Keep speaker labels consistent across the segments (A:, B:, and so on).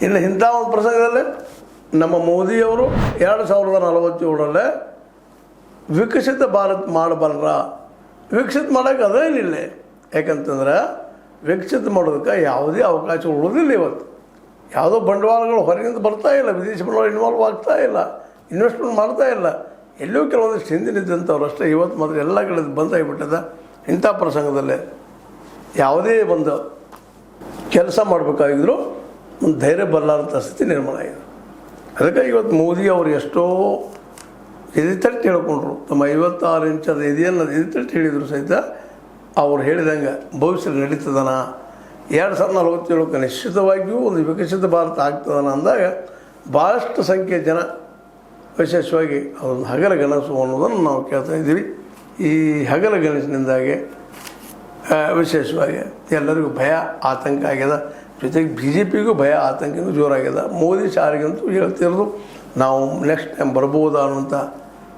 A: ಇನ್ನು ಇಂಥ ಒಂದು ಪ್ರಸಂಗದಲ್ಲಿ ನಮ್ಮ ಮೋದಿಯವರು 2047 ವಿಕಸಿತ ಭಾರತ್ ಮಾಡಬಲ್ಲರ. ವಿಕಸಿತ ಮಾಡೋಕ್ಕೆ ಅದೇನಿಲ್ಲ. ಯಾಕಂತಂದ್ರೆ ವಿಕಸಿತ ಮಾಡೋದಕ್ಕೆ ಯಾವುದೇ ಅವಕಾಶ ಉಳಿದಿಲ್ಲ. ಇವತ್ತು ಯಾವುದೋ ಬಂಡವಾಳಗಳು ಹೊರಗಿಂದ ಬರ್ತಾ ಇಲ್ಲ, ವಿದೇಶಿ ಬಂಡವಾಳ ಇನ್ವಾಲ್ವ್ ಆಗ್ತಾ ಇಲ್ಲ, ಇನ್ವೆಸ್ಟ್ಮೆಂಟ್ ಮಾಡ್ತಾ ಇಲ್ಲ. ಎಲ್ಲೂ ಕೆಲವೊಂದಿಷ್ಟು ಹಿಂದಿನಿದ್ದಂಥವ್ರು ಅಷ್ಟೇ ಇವತ್ತು ಮಾತ್ರ ಎಲ್ಲ ಕಡೆ ಬಂದಾಗಿಬಿಟ್ಟದ. ಇಂಥ ಪ್ರಸಂಗದಲ್ಲೇ ಯಾವುದೇ ಒಂದು ಕೆಲಸ ಮಾಡಬೇಕಾಗಿದ್ರು ಒಂದು ಧೈರ್ಯ ಬರಲಾರಂಥ ಸ್ಥಿತಿ ನಿರ್ಮಾಣ ಆಗಿದೆ. ಅದಕ್ಕೆ ಇವತ್ತು ಮೋದಿ ಅವರು ಎಷ್ಟೋ ಎದಿತಟ್ಟು ಹೇಳ್ಕೊಂಡ್ರು. ತಮ್ಮ 56 ಇಂಚದ ಎದೆಯನ್ನು ಎದಿತಟ್ಟು ಹೇಳಿದರು ಸಹಿತ ಅವ್ರು ಹೇಳಿದಂಗೆ ಭವಿಷ್ಯದಲ್ಲಿ ನಡೀತದನ 2047 ನಿಶ್ಚಿತವಾಗಿಯೂ ಒಂದು ವಿಕಸಿತ ಭಾರತ ಆಗ್ತದನ ಅಂದಾಗ ಭಾಳಷ್ಟು ಸಂಖ್ಯೆಯ ಜನ ವಿಶೇಷವಾಗಿ ಅದೊಂದು ಹಗಲ ಗನಸು ಅನ್ನೋದನ್ನು ನಾವು ಕೇಳ್ತಾ ಇದ್ದೀವಿ. ಈ ಹಗಲ ಗನಸಿನಿಂದಾಗಿ ವಿಶೇಷವಾಗಿ ಎಲ್ಲರಿಗೂ ಭಯ ಆತಂಕ ಆಗ್ಯದ. ಜೊತೆಗೆ BJPಗೂ ಭಯ ಆತಂಕನೂ ಜೋರಾಗ್ಯದ. ಮೋದಿ ಸಾರಿಗಂತೂ ಹೇಳ್ತಿರೋದು ನಾವು ನೆಕ್ಸ್ಟ್ ಟೈಮ್ ಬರ್ಬೋದಾ ಅನ್ನೋಂಥ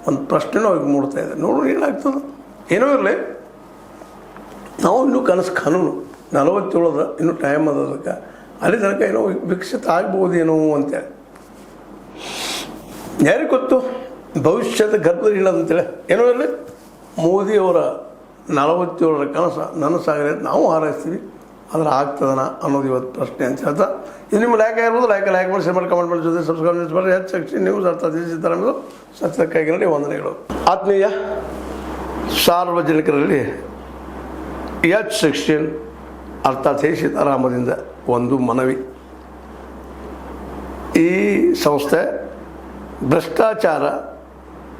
A: ಒಂದು ಪ್ರಶ್ನೆನೂ ಅವ್ರಿಗೆ ಮೂಡ್ತಾ ಇದೆ. ನೋಡೋಣ ಏನಾಗ್ತದೆ. ಏನೋ ಇರಲಿ, ನಾವು ಇನ್ನೂ ಕನಸು ಕಾನೂನು 47 ಇನ್ನೂ ಟೈಮ್ ಅದ. ಅದಕ್ಕೆ ಅಲ್ಲಿ ತನಕ ಏನೋ ವಿಕಸಿತ ಆಗ್ಬೋದೇನೋ ಅಂತೇಳಿ ಯಾರಿಗೆ ಗೊತ್ತು. ಭವಿಷ್ಯದ ಗರ್ಭದಲ್ಲಿ ಇಲ್ಲದಂತೇಳಿ ಏನೋ ಇರಲಿ, ಮೋದಿಯವರ 47 ಕನಸು ನನಸಾಗಲಿ ಅಂತ ನಾವು ಹಾರೈಸ್ತೀವಿ. ಆದರೆ ಆಗ್ತದನ ಅನ್ನೋದು ಇವತ್ತು ಪ್ರಶ್ನೆ ಅಂತ ಹೇಳ್ತಾ, ಇದು ನಿಮ್ಮ ಲೈಕ್ ಆಗಿರ್ಬೋದು. ಲೈಕ್ ಮಾಡಿ, ಶೇರ್ ಮಾಡಿ, ಕಮೆಂಟ್ ಮಾಡಿ, ಜೊತೆ ಸಬ್ಸ್ಕ್ರೈಬ್ ಮಾಡಿ. ಹೆಚ್ಚು ನ್ಯೂಸ್ ಅರ್ಥ ಸೀತಾರಾಮನ್ ಸತ್ಯಕ್ಕಾಗಿ ನೋಡಿ ವಂದನೆಗಳು. ಆತ್ಮೀಯ ಸಾರ್ವಜನಿಕರಲ್ಲಿ H16 ಅರ್ಥಾತ್ ಸೀತಾರಾಮದಿಂದ ಒಂದು ಮನವಿ. ಈ ಸಂಸ್ಥೆ ಭ್ರಷ್ಟಾಚಾರ,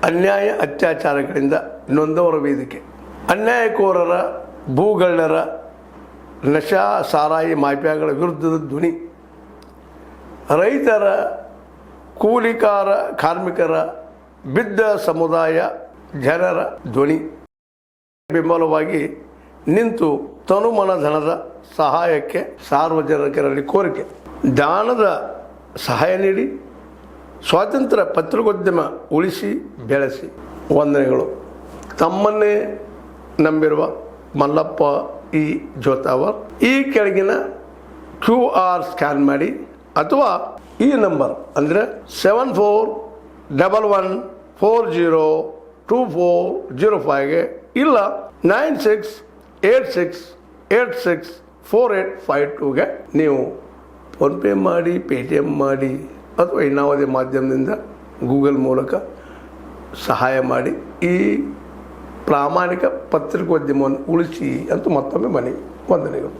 A: ಅನ್ಯಾಯ, ಅತ್ಯಾಚಾರಗಳಿಂದ ನೊಂದವರ ವೇದಿಕೆ. ಅನ್ಯಾಯಕೋರರ, ಭೂಗಳ್ಳರ, ನಶಾ ಸಾರಾಯಿ ಮಾಫಿಯಾಗಳ ವಿರುದ್ಧದ ಧ್ವನಿ. ರೈತರ, ಕೂಲಿಕಾರ, ಕಾರ್ಮಿಕರ, ಬಿದ್ದ ಸಮುದಾಯ ಜನರ ಧ್ವನಿ. ಬೆಂಬಲವಾಗಿ ನಿಂತು ತನುಮನ ಧನದ ಸಹಾಯಕ್ಕೆ ಸಾರ್ವಜನಿಕರಲ್ಲಿ ಕೋರಿಕೆ. ದಾನದ ಸಹಾಯ ನೀಡಿ ಸ್ವಾತಂತ್ರ್ಯ ಪತ್ರಿಕೋದ್ಯಮ ಉಳಿಸಿ ಬೆಳೆಸಿ. ವಂದನೆಗಳು. ತಮ್ಮನ್ನೇ ನಂಬಿರುವ ಮಲ್ಲಪ್ಪ ಇ ಜೋತಾವರ್. ಈ ಕೆಳಗಿನ QR ಸ್ಕ್ಯಾನ್ ಮಾಡಿ ಅಥವಾ ಈ ನಂಬರ್ ಅಂದರೆ 7411402405ಗೆ ಇಲ್ಲ 9686864852ಗೆ ನೀವು ಫೋನ್ಪೇ ಮಾಡಿ, ಪೇಟಿಎಮ್ ಮಾಡಿ ಅಥವಾ ಇನ್ನಾವುದೇ ಮಾಧ್ಯಮದಿಂದ ಗೂಗಲ್ ಮೂಲಕ ಸಹಾಯ ಮಾಡಿ ಈ ಪ್ರಾಮಾಣಿಕ ಪತ್ರಿಕೋದ್ಯಮವನ್ನು ಉಳಿಸಿ ಅಂತ ಮತ್ತೊಮ್ಮೆ ಮನವಿ. ವಂದನೆಗಳು.